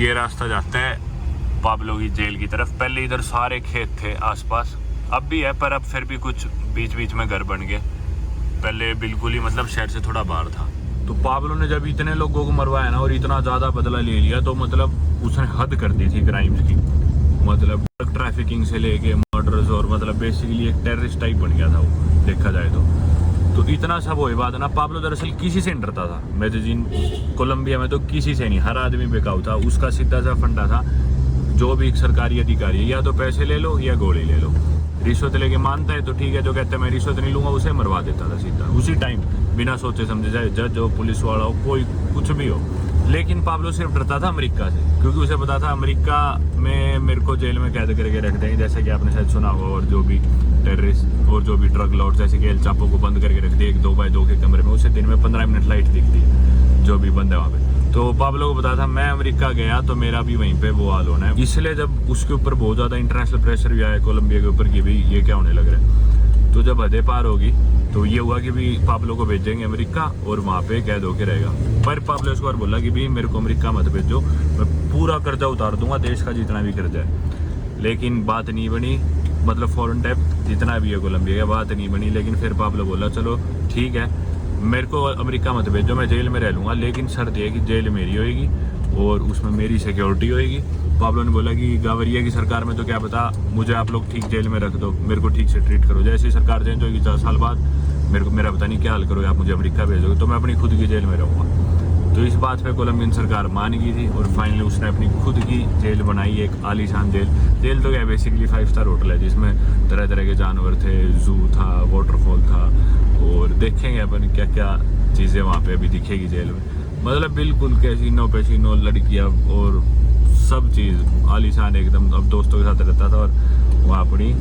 ये रास्ता जाता है पाब्लो की जेल की तरफ। पहले इधर सारे खेत थे आसपास, अब भी है पर अब फिर भी कुछ बीच बीच में घर बन गए। पहले बिल्कुल ही मतलब शहर से थोड़ा बाहर था। तो पाब्लो ने जब इतने लोगों को मरवाया ना और इतना ज़्यादा बदला ले लिया तो मतलब उसने हद कर दी थी क्राइम्स की। मतलब ट्रैफिकिंग से लेके मर्डर्स और मतलब बेसिकली एक टेररिस्ट टाइप बन गया था वो, देखा जाए तो इतना सब हुए बाद ना पाब्लो दरअसल किसी से नहीं डरता था। मेदेजिन कोलंबिया में तो किसी से नहीं, हर आदमी बेकाऊ था। उसका सीधा सा फंडा था, जो भी एक सरकारी अधिकारी है या तो पैसे ले लो या गोली ले लो। रिश्वत लेके मानता है तो ठीक है, जो कहते हैं मैं रिश्वत नहीं लूंगा उसे मरवा देता था सीधा उसी टाइम, बिना सोचे समझे, चाहे जज हो, पुलिस वाला हो, कोई कुछ भी हो। लेकिन पाब्लो सिर्फ डरता था अमेरिका से, क्योंकि उसे पता था अमेरिका में मेरे को जेल में कैद करके रख देंगे, जैसे कि आपने शायद सुना होगा। और जो भी टेररिस्ट और जो भी ड्रग लॉर्ड जैसे कि एल चापो को बंद करके रख दिए एक 2x2 के कमरे में, उसे दिन में 15 मिनट लाइट दिखती है, जो भी बंद है वहाँ पे। तो पाब्लो को पता था मैं अमेरिका गया तो मेरा भी वहीं पे वो हाल होना है। इसलिए जब उसके ऊपर बहुत ज़्यादा इंटरनेशनल प्रेशर भी आया कोलंबिया के ऊपर कि भाई ये क्या होने लग रहा है, तो जब हदें पार होगी तो ये हुआ कि भी पाब्लो को भेजेंगे अमेरिका और वहाँ पे कैद होके रहेगा। पर पाब्लो इसको बोला कि भाई मेरे को अमेरिका मत भेजो, मैं पूरा कर्जा उतार दूंगा देश का जितना भी कर्जा है। लेकिन बात नहीं बनी, मतलब फॉरेन डेब्ट जितना भी है कोलंबिया का, बात नहीं बनी। लेकिन फिर पाब्लो बोला चलो ठीक है, मेरे को अमेरिका मत भेजो, मैं जेल में रह लूँगा, लेकिन शर्त यह है कि जेल मेरी होएगी और उसमें मेरी सिक्योरिटी होएगी। पाब्लो ने बोला कि गावरिया की सरकार में तो क्या पता, मुझे आप लोग ठीक जेल में रख दो, मेरे को ठीक से ट्रीट करो। जैसे ही सरकार चेंज होगी 4 साल बाद मेरा पता नहीं क्या हाल करोगे, आप मुझे अमेरिका भेजोगे तो मैं अपनी खुद की जेल में रहूँगा। तो इस बात पे कोलंबियन सरकार मान गई थी और फाइनली उसने अपनी खुद की जेल बनाई, एक आलीशान जेल तो क्या बेसिकली 5 स्टार होटल है, जिसमें तरह तरह के जानवर थे, जू था, वाटरफॉल था, और देखेंगे अपन क्या क्या चीज़ें वहाँ पे अभी दिखेगी जेल में। मतलब बिल्कुल कैसीनो पेशीनो लड़कियाँ और सब चीज़ आलीशान एकदम। अब दोस्तों के साथ रहता था और वहाँ अपनी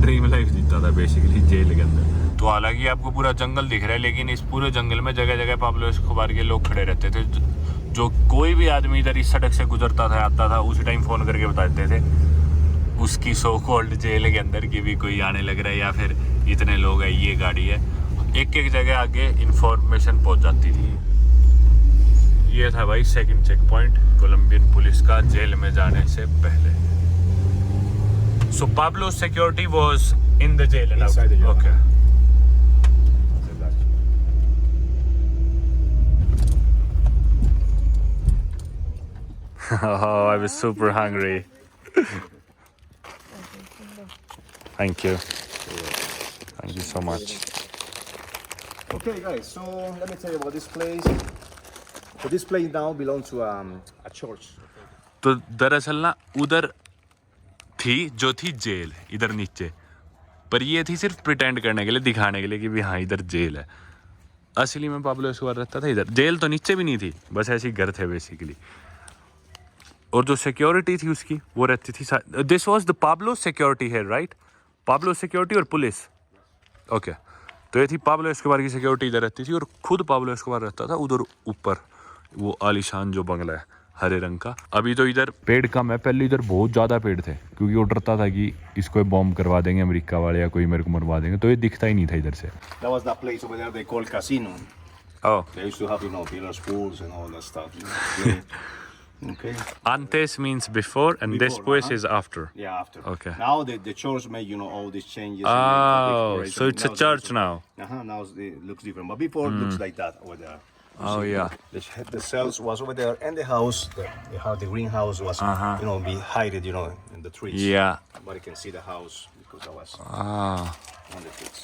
ड्रीम लाइफ जीता था बेसिकली जेल के अंदर। तो हालांकि आपको पूरा जंगल दिख रहा है, लेकिन इस पूरे जंगल में जगह जगह पाब्लो एस्कोबार के लोग खड़े रहते थे। जो कोई भी आदमी इधर इस सड़क से गुजरता था, आता था, उसी टाइम फ़ोन करके बता देते थे उसकी सो कॉल्ड जेल के अंदर कि भी कोई आने लग रहा है या फिर इतने लोग हैं, ये गाड़ी है। एक एक जगह आगे इंफॉर्मेशन पहुंच जाती थी। ये था भाई second check point Colombian police का जेल में जाने से पहले। So Pablo security was in the jail and outside. Okay. Oh, I was super hungry. Thank you. Thank you so much. Okay, guys. So let me tell you about this place. So this place now belongs to a church. तो दरअसल ना उधर थी जो थी jail इधर नीचे, पर ये थी सिर्फ प्रिटेंड करने के लिए, दिखाने के लिए कि भी हाँ इधर जेल है। असली में पाब्लो एस्कोबार रहता था इधर। जेल तो नीचे भी नहीं थी, बस ऐसे ही घर थे बेसिकली। और जो सिक्योरिटी थी उसकी वो रहती थी, this was the Pablo security है, राइट? पाब्लो सिक्योरिटी और पुलिस। ओके। तो ये थी पाब्लो एस्कोबार की सिक्योरिटी इधर रहती थी और खुद पाब्लो एस्कोबार रहता था उधर ऊपर, वो आलीशान जो बंगला है हरे रंग का। अभी तो इधर पेड़ कम है, पहले इधर बहुत ज़्यादा पेड़ थे, क्योंकि वो डरता था कि इसको बॉम्ब करवा देंगे अमेरिका वाले या कोई मेरे को मरवा देंगे, तो ये दिखता ही नहीं था इधर से। That was that place over there they call casino. Oh. They used to have, billiards pools and all that stuff. Yeah. Okay. Antes means before and Before, después is after. Yeah, after. Okay. Now the church made, all these changes. and Oh, the so it's a church now. Now it looks different, but before it looks like that over there. Oh yeah. The cells was over there, and the house, the greenhouse was, be hidden, in the trees. Yeah. But you can see the house because I was Ah. on the trees.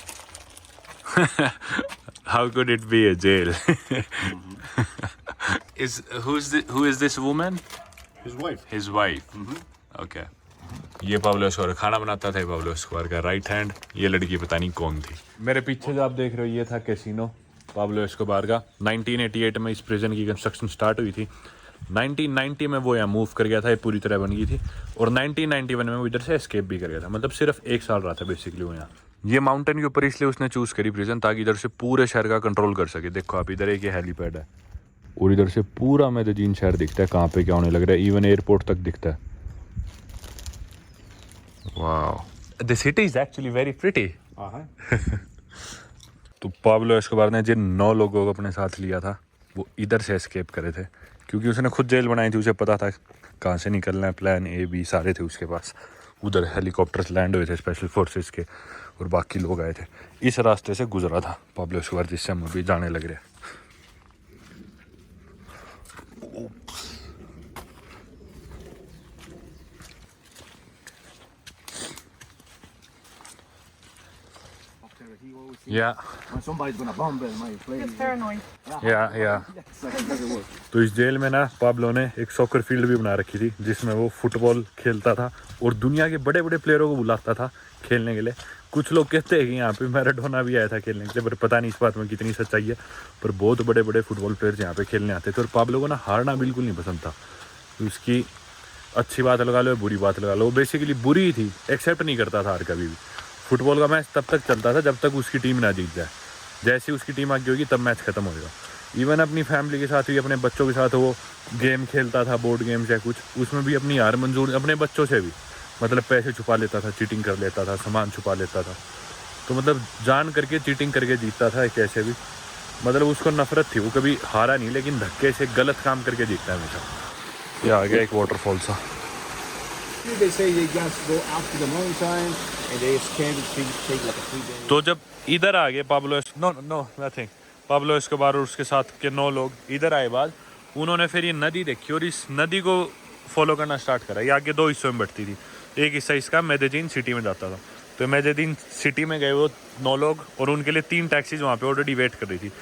How could it be a jail? Who is this woman? His wife. His wife. Okay. ये Pablo Escobar खाना बनाता था, Pablo Escobar का right hand. ये लड़की पता नहीं कौन थी। मेरे पीछे जो आप देख रहे हो ये था कैसीनो पाब्लो एस्कोबार का। 1988 में इस प्रिजन की कंस्ट्रक्शन स्टार्ट हुई थी। 1990 में वो यहाँ मूव कर गया था, ये पूरी तरह बन गई थी। और 1991 में वो इधर से एस्केप भी कर गया था, मतलब सिर्फ 1 साल रहा था बेसिकली वो यहाँ। ये माउंटेन के ऊपर इसलिए उसने चूज़ करी प्रिजन, ताकि इधर से पूरे शहर का कंट्रोल कर सके। देखो आप इधर एक हेलीपैड है और इधर से पूरा मेदेजिन शहर दिखता है, कहाँ पे क्या होने लग रहा है, इवन एयरपोर्ट तक दिखता है। वाह, the city is actually very pretty. तो पाब्लो एस्कोबार ने जिन 9 लोगों को अपने साथ लिया था वो इधर से एस्केप करे थे, क्योंकि उसने खुद जेल बनाई थी, उसे पता था कहाँ से निकलना है, प्लान ए बी सारे थे उसके पास। उधर हेलीकॉप्टर्स लैंड हुए थे स्पेशल फोर्सेस के, और बाकी लोग आए थे। इस रास्ते से गुजरा था पाब्लो एस्कोबार, जिससे हम अभी जाने लग रहे हैं। Yeah. When somebody's gonna bomb it, my place. It's paranoid. Yeah. Yes, like, it doesn't work. तो इस जेल में ना पाब्लो ने एक सॉकर फील्ड भी बना रखी थी, जिसमें वो फुटबॉल खेलता था और दुनिया के बड़े बड़े प्लेयरों को बुलाता था खेलने के लिए। कुछ लोग कहते हैं कि यहाँ पे मैराडोना भी आया था खेलने के लिए, पर पता नहीं इस बात में कितनी सच्चाई है। पर बहुत बड़े बड़े फुटबॉल प्लेयर्स यहाँ पे खेलने आते थे, और पाब्लो को ना हारना बिल्कुल नहीं पसंद था। उसकी अच्छी बात लगा लो, बुरी बात लगा लो, वो बेसिकली बुरी ही थी, एक्सेप्ट नहीं करता था हार कभी भी। फुटबॉल का मैच तब तक चलता था जब तक उसकी टीम ना जीत जाए। जैसे ही उसकी टीम आगे होगी तब मैच खत्म होगा। इवन अपनी फैमिली के साथ भी, अपने बच्चों के साथ वो गेम खेलता था, बोर्ड गेम्स या कुछ, उसमें भी अपनी हार मंजूर, अपने बच्चों से भी मतलब पैसे छुपा लेता था, चीटिंग कर लेता था, सामान छुपा लेता था। तो मतलब जान करके चीटिंग करके जीतता था कैसे भी, मतलब उसको नफरत थी। वो कभी हारा नहीं, लेकिन धक्के से गलत काम करके जीतता है हमेशा। ये आ गया एक वाटरफॉल सा। They say they just go up to the mountain and they escape, take like a 3 days. तो जब इधर आ गए पाब्लो नथिंग पाब्लो एस्कोबार और उसके साथ के 9 लोग इधर आए बाद, उन्होंने फिर ये नदी देखी और इस नदी को फॉलो करना स्टार्ट करा। ये आगे 2 हिस्सों में बढ़ती थी। एक हिस्सा इसका मेदेजिन सिटी में जाता था। तो मेदेजिन सिटी में गए वो 9 लोग, और उनके लिए 3 टैक्सीज वहाँ पे ऑलरेडी वेट कर रही थी।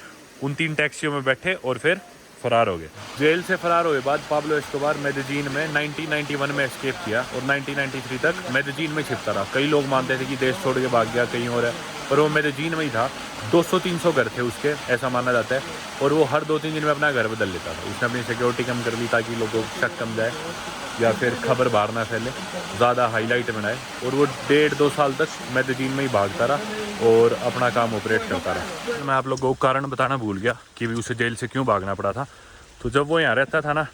उन 3 टैक्सियों में बैठे और फिर फरार हो गए। जेल से फरार हुए बाद पाब्लो एस्कोबार मेदेजिन में 1991 में एस्केप किया और 1993 तक मेदेजिन में छिपता रहा। कई लोग मानते थे कि देश छोड़ के भाग गया कहीं और है, पर वो मेदेजिन में ही था। 200-300 घर थे उसके, ऐसा माना जाता है, और वो हर 2-3 दिन में अपना घर बदल लेता था। उसने अपनी सिक्योरिटी कम कर ली ताकि लोगों को शक कम जाए या फिर खबर बाहर ना फैले, ज़्यादा हाईलाइट बनाए। और वो 1.5-2 साल तक मेदेजिन में ही भागता रहा और अपना काम ऑपरेट करता रहा। मैं आप लोगों को कारण बताना भूल गया कि भी उसे जेल से क्यों भागना पड़ा था। तो जब वो यहाँ रहता था ना,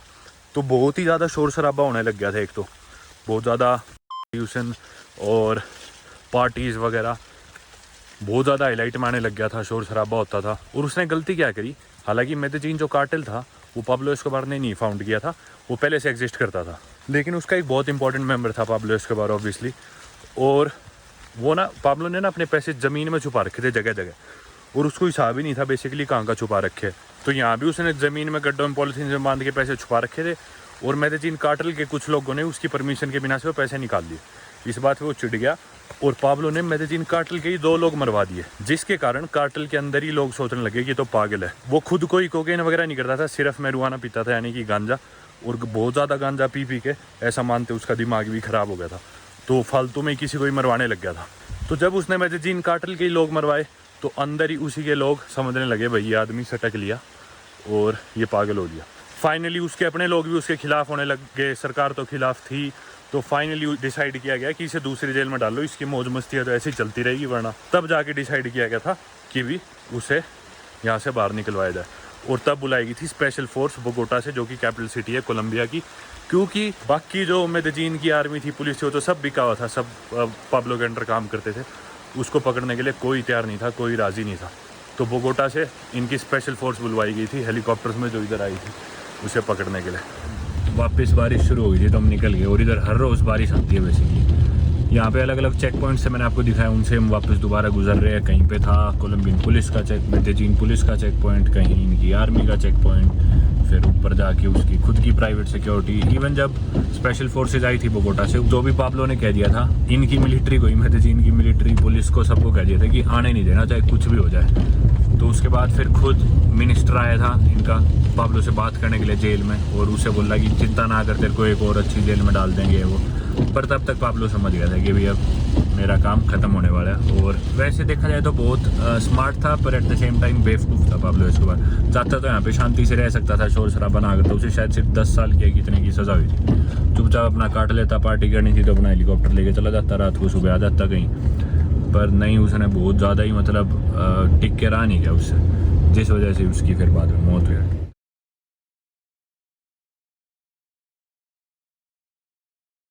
तो बहुत ही ज़्यादा शोर शराबा होने लग गया था। एक तो बहुत ज़्यादा ट्यूशन और पार्टीज़ वगैरह बहुत ज़्यादा हाईलाइट में आने लग गया था, शोर शराबा होता था। और उसने गलती क्या करी, हालांकि मेदेजिन जो कार्टेल था वो पाब्लो एस्कोबार ने नहीं फाउंड किया था, वो पहले से एग्जिस्ट करता था, लेकिन उसका एक बहुत इंपॉर्टेंट मेंबर था पाब्लो एस्कोबार ऑब्वियसली। और वो ना पाब्लो ने ना अपने पैसे ज़मीन में छुपा रखे थे जगह जगह, और उसको हिसाब ही नहीं था बेसिकली कहाँ का छुपा रखे। तो यहाँ भी उसने ज़मीन में गड्ढों में पॉलिथीन में बांध के पैसे छुपा रखे थे, और मेदेजिन कार्टेल के कुछ लोगों ने उसकी परमिशन के बिना से वो पैसे निकाल दिए। इस बात पे वो चिढ़ गया और पाब्लो ने मेदेजिन कार्टेल के ही 2 लोग मरवा दिए, जिसके कारण कार्टेल के अंदर ही लोग सोचने लगे कि तो पागल है। वो खुद कोई कोकेन वगैरह नहीं करता था, सिर्फ मैरिजुआना पीता था, यानी कि गांजा, और बहुत ज़्यादा गांजा पी के ऐसा मानते उसका दिमाग भी ख़राब हो गया था। तो फालतू में किसी को ही मरवाने लग गया था। तो जब उसने मेदेजिन कार्टेल के ही लोग मरवाए, तो अंदर ही उसी के लोग समझने लगे भाई ये आदमी सटक लिया और ये पागल हो गया। फाइनली उसके अपने लोग भी उसके खिलाफ होने लग गए, सरकार तो खिलाफ थी। तो फाइनली डिसाइड किया गया कि इसे दूसरी जेल में डालो, इसकी मौज मस्ती है तो ऐसे ही चलती रहेगी, वरना तब जाके डिसाइड किया गया था कि भी उसे यहाँ से बाहर निकलवाया जाए। और तब बुलाई गई थी स्पेशल फोर्स बोगोटा से, जो कि कैपिटल सिटी है कोलंबिया की, क्योंकि बाकी जो मेदेजिन की आर्मी थी, पुलिस थी, वो तो सब बिका हुआ था, सब पाब्लो के अंडर काम करते थे। उसको पकड़ने के लिए कोई तैयार नहीं था, कोई राज़ी नहीं था। तो बोगोटा से इनकी स्पेशल फोर्स बुलवाई गई थी हेलीकॉप्टर्स में, जो इधर आई थी उसे पकड़ने के लिए। वापस बारिश शुरू हो गई थी तो हम निकल गए, और इधर हर रोज़ बारिश आती है बेसिकली। यहाँ पे अलग अलग चेक पॉइंट से मैंने आपको दिखाया, उनसे हम वापस दोबारा गुजर रहे हैं। कहीं पे था कोलंबियन पुलिस का चेक, मेदेजिन पुलिस का चेक पॉइंट, कहीं इनकी आर्मी का चेक पॉइंट, फिर ऊपर जाके उसकी खुद की प्राइवेट सिक्योरिटी। इवन जब स्पेशल फोर्सेज आई थी बोगोटा से, जो भी पाब्लो ने कह दिया था इनकी मिलिट्री को ही, मेदेजिन की मिलिट्री पुलिस को सबको कह दिया था कि आने नहीं देना चाहे कुछ भी हो जाए। तो उसके बाद फिर खुद मिनिस्टर आया था इनका पाब्लो से बात करने के लिए जेल में, और उसे बोला कि चिंता ना कर, तेरे को एक और अच्छी जेल में डाल देंगे वो। पर तब तक पाब्लो समझ गया था कि भाई अब मेरा काम ख़त्म होने वाला है। और वैसे देखा जाए तो बहुत स्मार्ट था, पर एट द सेम टाइम बेवकूफ़ था पाब्लो एस्कोबार। चाहता तो यहाँ पे शांति से रह सकता था, शोर शराबा ना करता। उसे शायद सिर्फ 10 साल की कितने की सज़ा हुई थी। चुपचाप अपना काट लेता, पार्टी करनी थी तो अपना हेलीकॉप्टर लेके चला जाता, रात को सुबह आ जाता कहीं। पर नहीं, उसने बहुत ज़्यादा ही मतलब टिक के रहा नहीं गया उससे, जिस वजह से उसकी फिर बाद में मौत हुई।